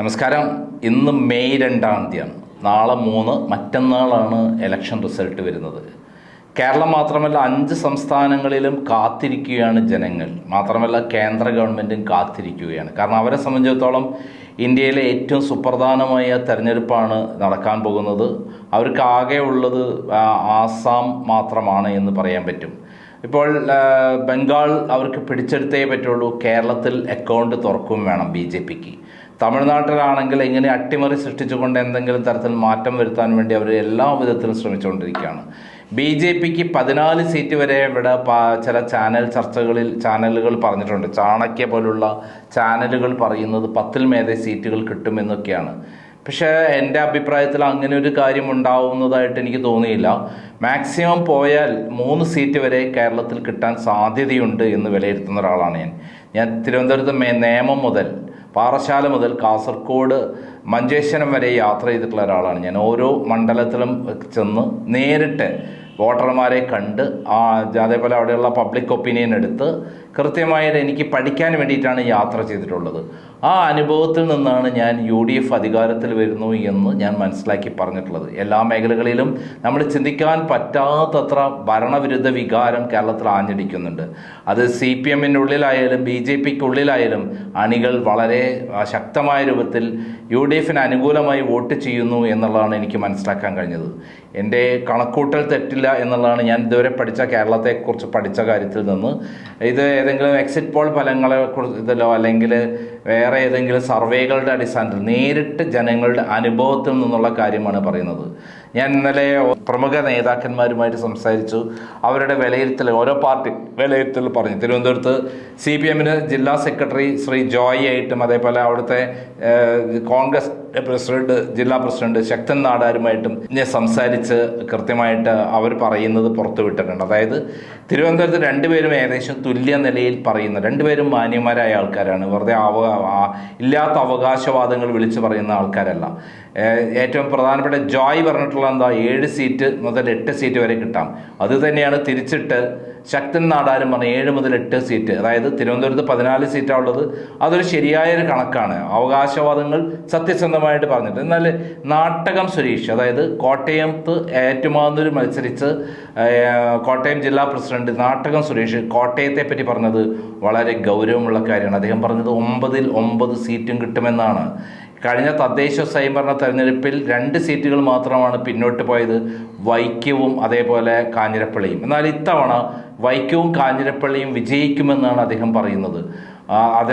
നമസ്കാരം. ഇന്ന് മെയ് 2-ാം തീയതിയാണ്. നാളെ 3, മറ്റന്നാളാണ് ഇലക്ഷൻ റിസൾട്ട് വരുന്നത്. കേരളം മാത്രമല്ല 5 സംസ്ഥാനങ്ങളിലും കാത്തിരിക്കുകയാണ് ജനങ്ങൾ. മാത്രമല്ല കേന്ദ്ര ഗവൺമെൻറ്റും കാത്തിരിക്കുകയാണ്. കാരണം അവരെ സംബന്ധിച്ചിടത്തോളം ഇന്ത്യയിലെ ഏറ്റവും സുപ്രധാനമായ തെരഞ്ഞെടുപ്പാണ് നടക്കാൻ പോകുന്നത്. അവർക്ക് ആകെ ഉള്ളത് ആസാം മാത്രമാണ് എന്ന് പറയാൻ പറ്റും. ഇപ്പോൾ ബംഗാൾ അവർക്ക് പിടിച്ചെടുത്തേ പറ്റുള്ളൂ. കേരളത്തിൽ അക്കൗണ്ട് തുറക്കും വേണം BJPക്ക്. തമിഴ്നാട്ടിലാണെങ്കിൽ ഇങ്ങനെ അട്ടിമറി സൃഷ്ടിച്ചുകൊണ്ട് എന്തെങ്കിലും തരത്തിൽ മാറ്റം വരുത്താൻ വേണ്ടി അവർ എല്ലാ വിധത്തിലും ശ്രമിച്ചുകൊണ്ടിരിക്കുകയാണ്. BJPക്ക് 14 സീറ്റ് വരെ ഇവിടെ ചില ചാനലുകൾ പറഞ്ഞിട്ടുണ്ട്. ചാണക്യ പോലുള്ള ചാനലുകൾ പറയുന്നത് 10-ൽ മേലെ സീറ്റുകൾ കിട്ടുമെന്നൊക്കെയാണ്. പക്ഷേ എൻ്റെ അഭിപ്രായത്തിൽ അങ്ങനെ ഒരു കാര്യം ഉണ്ടാവുന്നതായിട്ട് എനിക്ക് തോന്നിയില്ല. മാക്സിമം പോയാൽ 3 സീറ്റ് വരെ കേരളത്തിൽ കിട്ടാൻ സാധ്യതയുണ്ട് എന്ന് വിലയിരുത്തുന്ന ഒരാളാണ് ഞാൻ. തിരുവനന്തപുരത്ത് നേമം മുതൽ പാറശാല മുതൽ കാസർഗോഡ് മഞ്ചേശ്വരം വരെ യാത്ര ചെയ്തിട്ടുള്ള ഒരാളാണ് ഞാൻ. ഓരോ മണ്ഡലത്തിലും ചെന്ന് നേരിട്ട് വോട്ടർമാരെ കണ്ട് അതേപോലെ അവിടെയുള്ള പബ്ലിക് ഒപ്പീനിയൻ എടുത്ത് കൃത്യമായിട്ട് എനിക്ക് പഠിക്കാൻ വേണ്ടിയിട്ടാണ് യാത്ര ചെയ്തിട്ടുള്ളത്. ആ അനുഭവത്തിൽ നിന്നാണ് ഞാൻ UDF അധികാരത്തിൽ വരുന്നു എന്ന് ഞാൻ മനസ്സിലാക്കി പറഞ്ഞിട്ടുള്ളത്. എല്ലാ മേഖലകളിലും നമ്മൾ ചിന്തിക്കാൻ പറ്റാത്തത്ര ഭരണവിരുദ്ധ വികാരം കേരളത്തിൽ ആഞ്ഞടിക്കുന്നുണ്ട്. അത് CPM-ൻ്റെ ഉള്ളിലായാലും BJPക്കുള്ളിലായാലും അണികൾ വളരെ ശക്തമായ രൂപത്തിൽ UDF-ന് അനുകൂലമായി വോട്ട് ചെയ്യുന്നു എന്നുള്ളതാണ് എനിക്ക് മനസ്സിലാക്കാൻ കഴിഞ്ഞത്. എൻ്റെ കണക്കൂട്ടൽ തെറ്റില്ല എന്നുള്ളതാണ് ഞാൻ ഇതുവരെ കേരളത്തെക്കുറിച്ച് പഠിച്ച കാര്യത്തിൽ നിന്ന്. ഇത് ഏതെങ്കിലും എക്സിറ്റ് പോൾ ഫലങ്ങളെ കുറിച്ചോ അല്ലെങ്കിൽ വേറെ ഏതെങ്കിലും സർവേകളുടെ അടിസ്ഥാനത്തിൽ നേരിട്ട് ജനങ്ങളുടെ അനുഭവത്തിൽ നിന്നുള്ള കാര്യമാണ് പറയുന്നത്. ഞാൻ ഇന്നലെ പ്രമുഖ നേതാക്കന്മാരുമായിട്ട് സംസാരിച്ചു. അവരുടെ വിലയിരുത്തൽ, ഓരോ പാർട്ടി വിലയിരുത്തൽ പറഞ്ഞു. തിരുവനന്തപുരത്ത് CPM-ന് ജില്ലാ സെക്രട്ടറി ശ്രീ ജോയ് ആയിട്ടും അതേപോലെ അവിടുത്തെ കോൺഗ്രസ് ജില്ലാ പ്രസിഡന്റ് ശക്തൻ നാടാരുമായിട്ടും ഞാൻ സംസാരിച്ച് കൃത്യമായിട്ട് അവർ പറയുന്നത് പുറത്തുവിട്ടിട്ടുണ്ട്. അതായത് തിരുവനന്തപുരത്ത് രണ്ടുപേരും ഏകദേശം തുല്യ നിലയിൽ പറയുന്ന, രണ്ടുപേരും മാന്യന്മാരായ ആൾക്കാരാണ്. വെറുതെ ഇല്ലാത്ത അവകാശവാദങ്ങൾ വിളിച്ചു പറയുന്ന ആൾക്കാരല്ല. ഏറ്റവും പ്രധാനപ്പെട്ട ജോയ് പറഞ്ഞിട്ടുള്ള എന്താ, 7 സീറ്റ് മുതൽ 8 സീറ്റ് വരെ കിട്ടാം. അത് തന്നെയാണ് തിരിച്ചിട്ട് ശക്തൻ നാടാരും പറഞ്ഞ 7 മുതൽ 8 സീറ്റ്. അതായത് തിരുവനന്തപുരത്ത് 14 സീറ്റാണ് ഉള്ളത്. അതൊരു ശരിയായൊരു കണക്കാണ്. അവകാശവാദങ്ങൾ സത്യസന്ധമായിട്ട് പറഞ്ഞിട്ട്. എന്നാൽ നാട്ടകം സുരേഷ്, അതായത് കോട്ടയത്ത് ഏറ്റുമാനൂർ മത്സരിച്ച് കോട്ടയം ജില്ലാ പ്രസിഡന്റ് നാട്ടകം സുരേഷ് കോട്ടയത്തെ പറ്റി പറഞ്ഞത് വളരെ ഗൗരവമുള്ള കാര്യമാണ്. അദ്ദേഹം പറഞ്ഞത് 9-ൽ 9 സീറ്റും കിട്ടുമെന്നാണ്. കഴിഞ്ഞ തദ്ദേശ സ്വയംഭരണ തെരഞ്ഞെടുപ്പിൽ 2 സീറ്റുകൾ മാത്രമാണ് പിന്നോട്ട് പോയത്, വൈക്കവും അതേപോലെ കാഞ്ഞിരപ്പള്ളിയും. എന്നാൽ ഇത്തവണ വൈക്കവും കാഞ്ഞിരപ്പള്ളിയും വിജയിക്കുമെന്നാണ് അദ്ദേഹം പറയുന്നത്.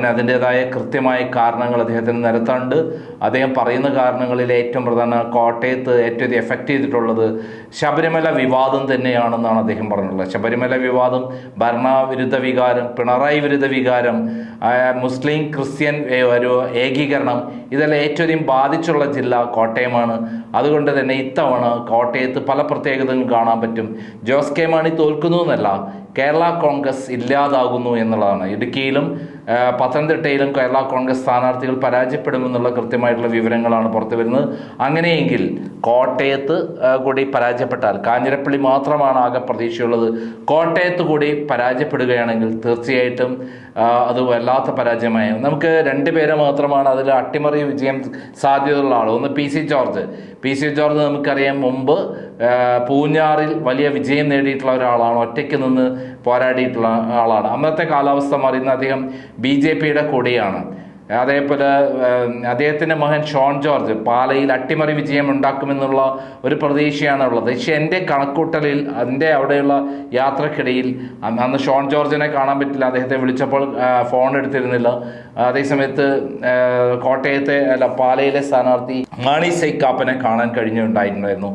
അതിൻ്റേതായ കൃത്യമായ കാരണങ്ങൾ അദ്ദേഹത്തിന് നിരത്താണ്ട്. അദ്ദേഹം പറയുന്ന കാരണങ്ങളിൽ ഏറ്റവും പ്രധാന കോട്ടയത്ത് ഏറ്റവും എഫക്റ്റ് ചെയ്തിട്ടുള്ളത് ശബരിമല വിവാദം തന്നെയാണെന്നാണ് അദ്ദേഹം പറഞ്ഞിട്ടുള്ളത്. ശബരിമല വിവാദം, ഭരണവിരുദ്ധ വികാരം, പിണറായി വിരുദ്ധ വികാരം, മുസ്ലിം ക്രിസ്ത്യൻ ഒരു ഏകീകരണം, ഇതെല്ലാം ഏറ്റവും ബാധിച്ചുള്ള ജില്ല കോട്ടയമാണ്. അതുകൊണ്ട് തന്നെ ഇത്തവണ കോട്ടയത്ത് പല പ്രത്യേകതകളും കാണാൻ പറ്റും. ജോസ് കെ മാണി തോൽക്കുന്നു എന്നല്ല, കേരള കോൺഗ്രസ് ഇല്ലാതാകുന്നു എന്നുള്ളതാണ്. ഇടുക്കിയിലും പത്തനംതിട്ടയിലും കേരള കോൺഗ്രസ് സ്ഥാനാർത്ഥികൾ പരാജയപ്പെടുമെന്നുള്ള കൃത്യമായിട്ടുള്ള വിവരങ്ങളാണ് പുറത്തു വരുന്നത്. അങ്ങനെയെങ്കിൽ കോട്ടയത്ത് കൂടി പരാജയപ്പെട്ടാൽ, കാഞ്ഞിരപ്പള്ളി മാത്രമാണ് ആകെ പ്രതീക്ഷയുള്ളത്, കോട്ടയത്ത് കൂടി പരാജയപ്പെടുകയാണെങ്കിൽ തീർച്ചയായിട്ടും അത് വല്ലാത്ത പരാജയമായി. നമുക്ക് 2 പേരെ മാത്രമാണ് അതിൽ അട്ടിമറി വിജയം സാധ്യതയുള്ള ആൾ. ഒന്ന് PC ജോർജ്. PC ജോർജ് നമുക്കറിയാം, മുമ്പ് പൂഞ്ഞാറിൽ വലിയ വിജയം നേടിയിട്ടുള്ള ഒരാളാണ്. ഒറ്റയ്ക്ക് നിന്ന് പോരാടിയിട്ടുള്ള ആളാണ്. അന്നത്തെ കാലാവസ്ഥ മാറിയുന്ന അദ്ദേഹം BJPയുടെ കൂടെയാണ്. അതേപോലെ അദ്ദേഹത്തിൻ്റെ മകൻ ഷോൺ ജോർജ് പാലയിൽ അട്ടിമറി വിജയം ഉണ്ടാക്കുമെന്നുള്ള ഒരു പ്രതീക്ഷയാണ് ഉള്ളത്. പക്ഷേ എൻ്റെ കണക്കൂട്ടലിൽ അതിൻ്റെ അവിടെയുള്ള യാത്രക്കിടയിൽ അന്ന് ഷോൺ ജോർജിനെ കാണാൻ പറ്റില്ല. അദ്ദേഹത്തെ വിളിച്ചപ്പോൾ ഫോൺ എടുത്തിരുന്നില്ല. അതേസമയത്ത് കോട്ടയത്തെ പാലയിലെ സ്ഥാനാർത്ഥി മാണി സൈ കാപ്പനെ കാണാൻ കഴിഞ്ഞിട്ടുണ്ടായിരുന്നു.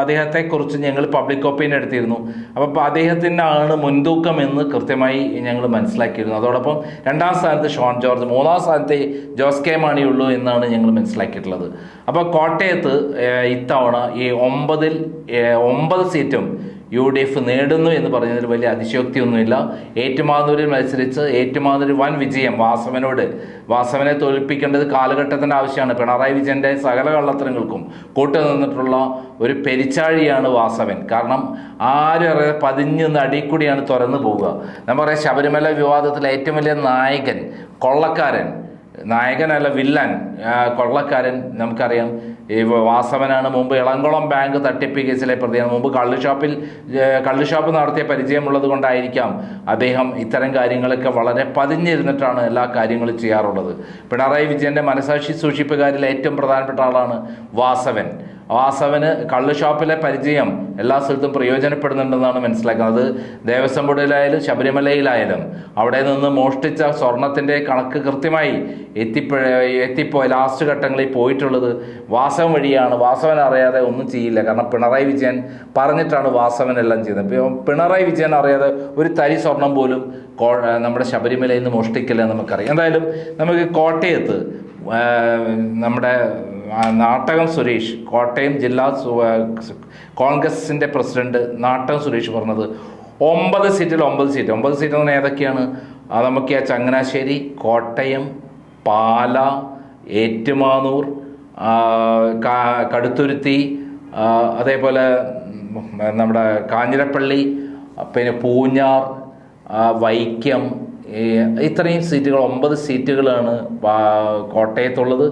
അദ്ദേഹത്തെക്കുറിച്ച് ഞങ്ങൾ പബ്ലിക് ഒപ്പീനിയൻ എടുത്തിരുന്നു. അപ്പോൾ അദ്ദേഹത്തിനാണ് മുൻതൂക്കം എന്ന് കൃത്യമായി ഞങ്ങൾ മനസ്സിലാക്കിയിരുന്നു. അതോടൊപ്പം 2-ാം സ്ഥാനത്ത് ഷോൺ ജോർജ്, 3-ാം സ്ഥാനത്തെ ജോസ് കെ മാണി ഉള്ളൂ എന്നാണ് ഞങ്ങൾ മനസ്സിലാക്കിയിട്ടുള്ളത്. അപ്പോൾ കോട്ടയത്ത് ഇത്തവണ ഈ 9-ൽ 9 സീറ്റും UDF നേടുന്നു എന്ന് പറയുന്നതിൽ വലിയ അതിശയോക്തിയൊന്നുമില്ല. ഏറ്റുമാനൂരിൽ മത്സരിച്ച് ഏറ്റുമാനൂർ വൻ വിജയം, വാസവനെ തോൽപ്പിക്കേണ്ടത് കാലഘട്ടത്തിൻ്റെ ആവശ്യമാണ്. പിണറായി വിജയൻ്റെ സകല കള്ളത്തരങ്ങൾക്കും കൂട്ടുനിന്നിട്ടുള്ള ഒരു പെരിച്ചാഴിയാണ് വാസവൻ. കാരണം ആരും പതിഞ്ഞ് നടിക്കൂടിയാണ് തുറന്നു പോവുക. ഞാൻ പറയാം, ശബരിമല വിവാദത്തിലെ ഏറ്റവും വലിയ നായകൻ, കൊള്ളക്കാരൻ, നായകനല്ല, വില്ലൻ, കൊള്ളക്കാരൻ നമുക്കറിയാം. ഈ വാസവനാണ് മുമ്പ് ഇളംകുളം ബാങ്ക് തട്ടിപ്പ് കേസിലെ പ്രതിയാണ്. മുമ്പ് കള്ളുഷാപ്പ് നടത്തിയ പരിചയമുള്ളത് കൊണ്ടായിരിക്കാം അദ്ദേഹം ഇത്തരം കാര്യങ്ങളൊക്കെ വളരെ പതിഞ്ഞിരുന്നിട്ടാണ് എല്ലാ കാര്യങ്ങളും ചെയ്യാറുള്ളത്. പിണറായി വിജയൻ്റെ മനസാക്ഷി സൂക്ഷിപ്പുകാരിൽ ഏറ്റവും പ്രധാനപ്പെട്ട ആളാണ് വാസവൻ. വാസവന് കള്ളുഷാപ്പിലെ പരിചയം എല്ലാ സ്ഥലത്തും പ്രയോജനപ്പെടുന്നുണ്ടെന്നാണ് മനസ്സിലാക്കുന്നത്. അത് ദേവസ്വം ബോർഡിലായാലും ശബരിമലയിലായാലും അവിടെ നിന്ന് മോഷ്ടിച്ച സ്വർണത്തിൻ്റെ കണക്ക് കൃത്യമായി എത്തിപ്പോയി ലാസ്റ്റ് ഘട്ടങ്ങളിൽ പോയിട്ടുള്ളത് വാസവൻ വഴിയാണ്. വാസവൻ അറിയാതെ ഒന്നും ചെയ്യില്ല. കാരണം പിണറായി വിജയൻ പറഞ്ഞിട്ടാണ് വാസവൻ എല്ലാം ചെയ്തത്. പിണറായി വിജയൻ അറിയാതെ ഒരു തരി സ്വർണം പോലും നമ്മുടെ ശബരിമലയിൽ നിന്ന് മോഷ്ടിക്കില്ല നമുക്കറിയാം. എന്തായാലും നമുക്ക് കോട്ടയത്ത് നമ്മുടെ നാട്ടകം സുരേഷ്, കോട്ടയം ജില്ലാ കോൺഗ്രസിൻ്റെ പ്രസിഡന്റ് നാട്ടകം സുരേഷ് പറഞ്ഞത് 9 സീറ്റിൽ 9 സീറ്റ് എന്ന് പറഞ്ഞാൽ ഏതൊക്കെയാണ്? നമുക്ക് ചങ്ങനാശ്ശേരി, കോട്ടയം, പാല, ഏറ്റുമാനൂർ, കടുത്തുരുത്തി, അതേപോലെ നമ്മുടെ കാഞ്ഞിരപ്പള്ളി, പിന്നെ പൂഞ്ഞാർ, വൈക്കം, ഇത്രയും സീറ്റുകൾ 9 സീറ്റുകളാണ് കോട്ടയത്തുള്ളത്.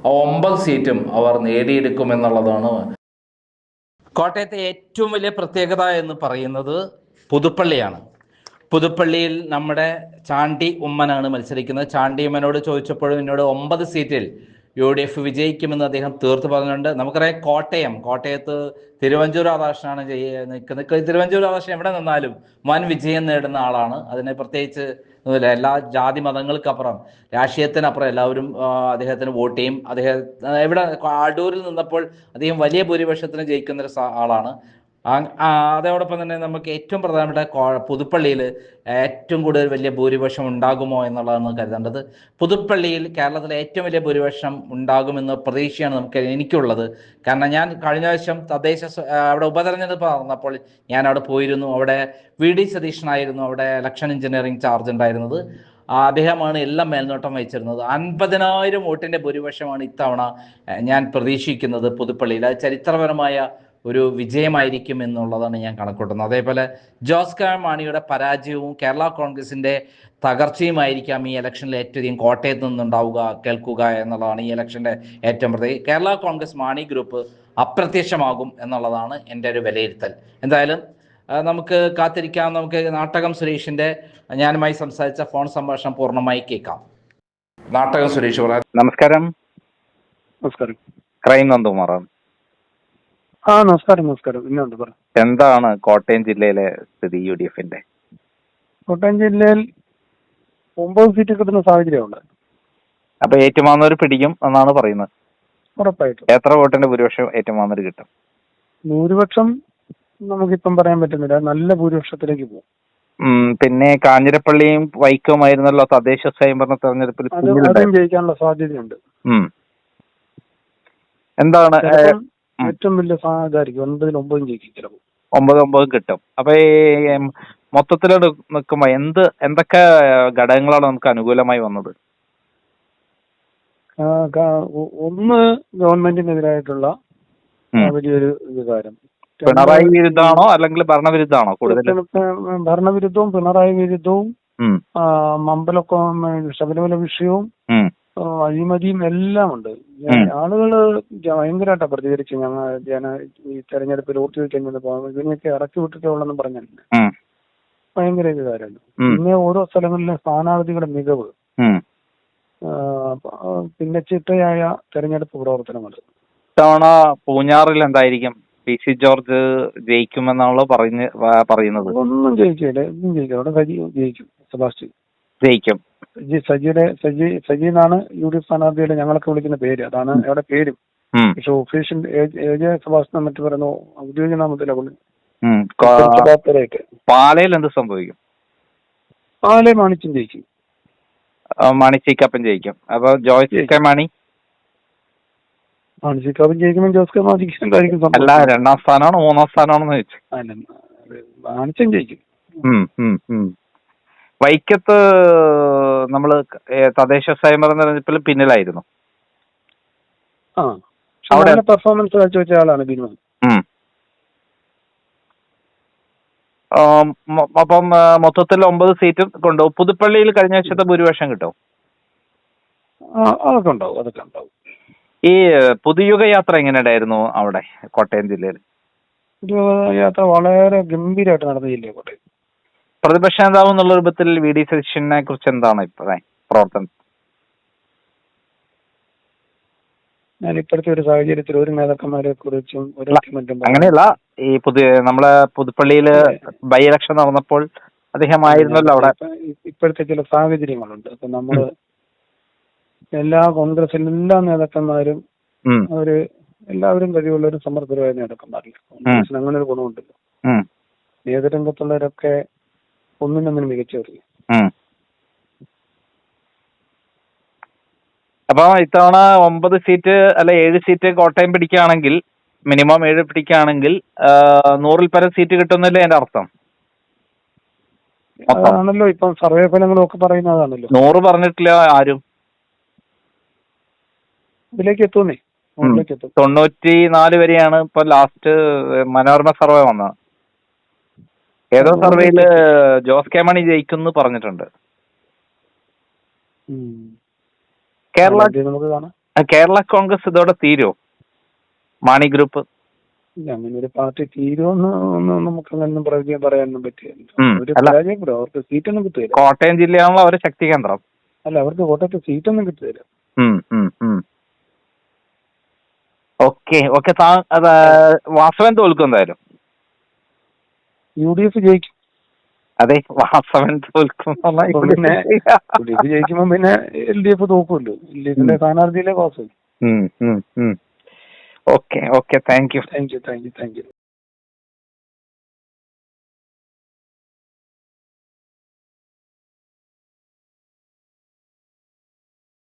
ആ 9 സീറ്റും അവർ നേടിയെടുക്കുമെന്നുള്ളതാണ്. കോട്ടയത്തെ ഏറ്റവും വലിയ പ്രത്യേകത എന്ന് പറയുന്നത് പുതുപ്പള്ളിയാണ്. പുതുപ്പള്ളിയിൽ നമ്മുടെ ചാണ്ടി ഉമ്മനാണ് മത്സരിക്കുന്നത്. ചാണ്ടി ഉമ്മനോട് ചോദിച്ചപ്പോഴും എന്നോട് 9 സീറ്റിൽ UDF വിജയിക്കുമെന്ന് അദ്ദേഹം തീർത്ത് പറഞ്ഞിട്ടുണ്ട്. നമുക്കറിയാം കോട്ടയത്ത് തിരുവഞ്ചൂർ രാധാകൃഷ്ണനാണ് നിൽക്കുന്നത്. തിരുവഞ്ചൂർ രാധാകൃഷ്ണൻ എവിടെ നിന്നാലും വൻ വിജയം നേടുന്ന ആളാണ്. അതിന് പ്രത്യേകിച്ച് എല്ലാ ജാതി മതങ്ങൾക്കപ്പുറം, രാഷ്ട്രീയത്തിനപ്പുറം എല്ലാവരും അദ്ദേഹത്തിന് വോട്ട് ചെയ്യും. അദ്ദേഹം ഇവിടെ അടൂരിൽ നിന്നപ്പോൾ അദ്ദേഹം വലിയ ഭൂരിപക്ഷത്തിന് ജയിക്കുന്നൊരു ആളാണ്. അതോടൊപ്പം തന്നെ നമുക്ക് ഏറ്റവും പ്രധാനപ്പെട്ട പുതുപ്പള്ളിയിൽ ഏറ്റവും കൂടുതൽ വലിയ ഭൂരിപക്ഷം ഉണ്ടാകുമോ എന്നുള്ളതാണ് കരുതേണ്ടത്. പുതുപ്പള്ളിയിൽ കേരളത്തിലെ ഏറ്റവും വലിയ ഭൂരിപക്ഷം ഉണ്ടാകുമെന്ന പ്രതീക്ഷയാണ് എനിക്കുള്ളത്. കാരണം ഞാൻ കഴിഞ്ഞ വർഷം അവിടെ ഉപതെരഞ്ഞെടുപ്പ് നടന്നപ്പോൾ ഞാൻ അവിടെ പോയിരുന്നു. അവിടെ VD സതീശനായിരുന്നു അവിടെ ഇലക്ഷൻ എഞ്ചിനീയറിംഗ് ചാർജ് ഉണ്ടായിരുന്നത്. അദ്ദേഹമാണ് എല്ലാം മേൽനോട്ടം വഹിച്ചിരുന്നത്. 50,000 വോട്ടിൻ്റെ ഭൂരിപക്ഷമാണ് ഇത്തവണ ഞാൻ പ്രതീക്ഷിക്കുന്നത് പുതുപ്പള്ളിയിൽ. അത് ചരിത്രപരമായ ഒരു വിജയമായിരിക്കും എന്നുള്ളതാണ് ഞാൻ കണക്കൂട്ടുന്നത്. അതേപോലെ ജോസ് കെ മാണിയുടെ പരാജയവും കേരള കോൺഗ്രസിൻ്റെ തകർച്ചയുമായിരിക്കാം ഈ ഇലക്ഷനിൽ ഏറ്റവും കോട്ടയത്ത് കേൾക്കുക എന്നുള്ളതാണ് ഈ ഇലക്ഷൻ്റെ ഏറ്റവും പ്രത്യേകം. കേരള കോൺഗ്രസ് മാണി ഗ്രൂപ്പ് അപ്രത്യക്ഷമാകും എന്നുള്ളതാണ് എൻ്റെ ഒരു വിലയിരുത്തൽ. എന്തായാലും നമുക്ക് കാത്തിരിക്കാം. നമുക്ക് നാട്ടകം സുരേഷിൻ്റെ ഞാനുമായി സംസാരിച്ച ഫോൺ സംഭാഷണം പൂർണ്ണമായി കേൾക്കാം. നാട്ടകം സുരേഷ് പറയാം. നമസ്കാരം. നമസ്കാരം. ക്രൈം നന്ദകുമാറാണ്. നമസ്കാരം. ഇന്നുണ്ട് പറ. എന്താണ് കോട്ടയം ജില്ലയിലെ സ്ഥിതി UDFന്റെ? കോട്ടയം ജില്ലയിൽ 9 സീറ്റ് കിട്ടുന്ന സാഹചര്യമുണ്ട്. അപ്പൊ ഏറ്റുമാനൂർ പിടിക്കും എന്നാണ് പറയുന്നത്. ഉറപ്പായിട്ടും. എത്ര വോട്ടിന്റെ ഭൂരിപക്ഷം ഏറ്റുമാനൂർ കിട്ടും? ഭൂരിപക്ഷം നമുക്കിപ്പം പറയാൻ പറ്റുന്നില്ല. നല്ല ഭൂരിപക്ഷത്തിലേക്ക് പോകും. പിന്നെ കാഞ്ഞിരപ്പള്ളിയും വൈക്കവുമായിരുന്നല്ലോ തദ്ദേശ സ്വയംഭരണ തെരഞ്ഞെടുപ്പിൽ അതും ജയിക്കാനുള്ള സാധ്യതയുണ്ട്. എന്താണ് ഏറ്റവും വലിയ സാധ്യതയായിരിക്കും 9 ജയിക്കും. ചിലപ്പോൾ 9 കിട്ടും. അപ്പൊ ഈ മൊത്തത്തിൽ നിൽക്കുമ്പോ എന്തൊക്കെ ഘടകങ്ങളാണ് നമുക്ക് അനുകൂലമായി വന്നത്? ഒന്ന്, ഗവൺമെന്റിനെതിരായിട്ടുള്ള വലിയൊരു വികാരം. പിണറായി വിരുദ്ധാണോ അല്ലെങ്കിൽ ഭരണവിരുദ്ധാണോ കൂടുതൽ? ഭരണവിരുദ്ധവും പിണറായി വിരുദ്ധവും ശബരിമല വിഷയവും അഴിമതിയും എല്ലാം ഉണ്ട്. ആളുകള് ഭയങ്കരമായിട്ടാ പ്രതികരിച്ചു. ഈ തെരഞ്ഞെടുപ്പിൽ വോട്ട് ചോദിക്കാൻ ഇതിനെയൊക്കെ ഇറക്കി വിട്ടിട്ടുള്ളെന്ന് പറഞ്ഞാൽ ഭയങ്കര വികാരമാണ്. പിന്നെ ഓരോ സ്ഥലങ്ങളിലെ സ്ഥാനാർത്ഥികളുടെ മികവ്, പിന്നെ ചിട്ടയായ തെരഞ്ഞെടുപ്പ് പ്രവർത്തനങ്ങൾ. ഇത്തവണ പൂഞ്ഞാറിൽ എന്തായിരിക്കും? PC ജോർജ് ജയിക്കുമെന്നാണല്ലോ പറയുന്നത്. ഒന്നും ജയിക്കില്ല. അവിടെ സജി ജയിക്കും. സെബാസ്റ്റ്യൻ ജയിക്കും. സജി എന്നാണ് UDF സ്ഥാനാർത്ഥിയുടെ ഞങ്ങളൊക്കെ വിളിക്കുന്ന പേര്. അതാണ് അവിടെ പേരും. പക്ഷെ ഒഫീഷ്യൽ സെബാസ്റ്റ്യൻ മറ്റു പറയുന്ന ഔദ്യോഗിക നാമത്തിലെ പാലയിൽ എന്ത് സംഭവിക്കും? പാലയിൽ മാണിച്ചും ജയിക്കും. മാണിച്ചിക്കപ്പൻ ജയിക്കും. അപ്പൊ ജോയ്സ് കെ മാണി ജയിക്കുമ്പോൾ ജോസ് കെ മാണിക്കും അല്ല, 2ാം സ്ഥാനമാണോ 3ാം സ്ഥാനമാണെന്ന് ചോദിച്ചു. മാണിച്ചും ജയിക്കും. വൈക്കത്ത് നമ്മള് തദ്ദേശ സ്വയംഭരണ തെരഞ്ഞെടുപ്പിൽ പിന്നിലായിരുന്നു. അവിടെ പെർഫോമൻസ് കാഴ്ചവെച്ച ആളാണ് ബിനു. അപ്പം മൊത്തത്തിൽ 9 സീറ്റും കൊണ്ടുപോകും. പുതുപ്പള്ളിയിൽ കഴിഞ്ഞ വർഷത്തെ ഭൂരിപക്ഷം കിട്ടും. അതൊക്കെ ഉണ്ടാവും, അതൊക്കെ ഉണ്ടാവും. ഈ പുതുയുഗ യാത്ര എങ്ങനെയുണ്ടായിരുന്നു അവിടെ കോട്ടയം ജില്ലയിൽ? ഒരു യാത്ര വളരെ ഗംഭീരമായിട്ട് നടന്ന ജില്ലയാണ് കോട്ടയം. പ്രതിപക്ഷ നേതാവ് എന്നുള്ള രൂപത്തിൽ വി ഡി സതീശനെ കുറിച്ച് എന്താണ് പ്രവർത്തനം? ഞാൻ ഇപ്പോഴത്തെ ഒരു സാഹചര്യത്തിൽ ഒരു നേതാക്കന്മാരെ കുറിച്ചും ഒരു അങ്ങനെയല്ല, ഈ നമ്മളെ പുതുപ്പള്ളിയില് ബൈ ഇലക്ഷൻ നടന്നപ്പോൾ അദ്ദേഹം ആയിരുന്നല്ലോ അവിടെ. ഇപ്പോഴത്തെ ചില സാഹചര്യങ്ങളുണ്ട്. അപ്പൊ നമ്മള് എല്ലാ കോൺഗ്രസിലെ എല്ലാ നേതാക്കന്മാരും അവര് എല്ലാവരും കഴിവുള്ളവരും സമർത്ഥരായ നേതാക്കന്മാരില്ല. കോൺഗ്രസിന് അങ്ങനെ ഒരു ഗുണമുണ്ടല്ലോ, നേതൃരംഗത്തുള്ളവരൊക്കെ ഒന്നിനൊന്നിനും മികച്ചവരില്ല. അപ്പൊ ഇത്തവണ 9 സീറ്റ് അല്ല 7 സീറ്റ് കോട്ടയം പിടിക്കുകയാണെങ്കിൽ, മിനിമം 7 പിടിക്കുകയാണെങ്കിൽ 100-ൽ പരം സീറ്റ് കിട്ടുന്നല്ലേ എന്റെ അർത്ഥം? അതാണല്ലോ ഇപ്പം സർവേ ഫലങ്ങളും ഒക്കെ പറയുന്നതാണല്ലോ. 100 പറഞ്ഞിട്ടില്ല ആരും. ഇതിലേക്ക് എത്തുന്നേ, 94 വരെയാണ് ഇപ്പൊ ലാസ്റ്റ് മനോരമ സർവേ വന്നത്. ഏതോ സർവേയില് ജോസ് കെ മണി ജയിക്കുന്നു പറഞ്ഞിട്ടുണ്ട്. കേരള കോൺഗ്രസ് ഇതോടെ തീരുമോ? മാണി ഗ്രൂപ്പ് അങ്ങനെ ഒരു പാർട്ടി തീരുമെന്ന് നമുക്ക് അങ്ങനെ പറയാനൊന്നും പറ്റില്ല. അവർക്ക് സീറ്റൊന്നും കിട്ടുകയില്ല. കോട്ടയം ജില്ലയാണല്ലോ അവരുടെ ശക്തി കേന്ദ്രം. അല്ല, അവർക്ക് കോട്ടയത്ത് സീറ്റൊന്നും കിട്ടുകയില്ല. ഓക്കെ വാസവൻ തോൽക്കും എന്തായാലും. UDF ജയിക്കും. അതെ, വാസവൻ തോൽക്കും. പിന്നെ UDF ജയിക്കുമ്പോ പിന്നെ LDF തോക്കുമല്ലോ. LDFിന്റെ സ്ഥാനാർത്ഥിയിലെ പാസ്. Okay thank U.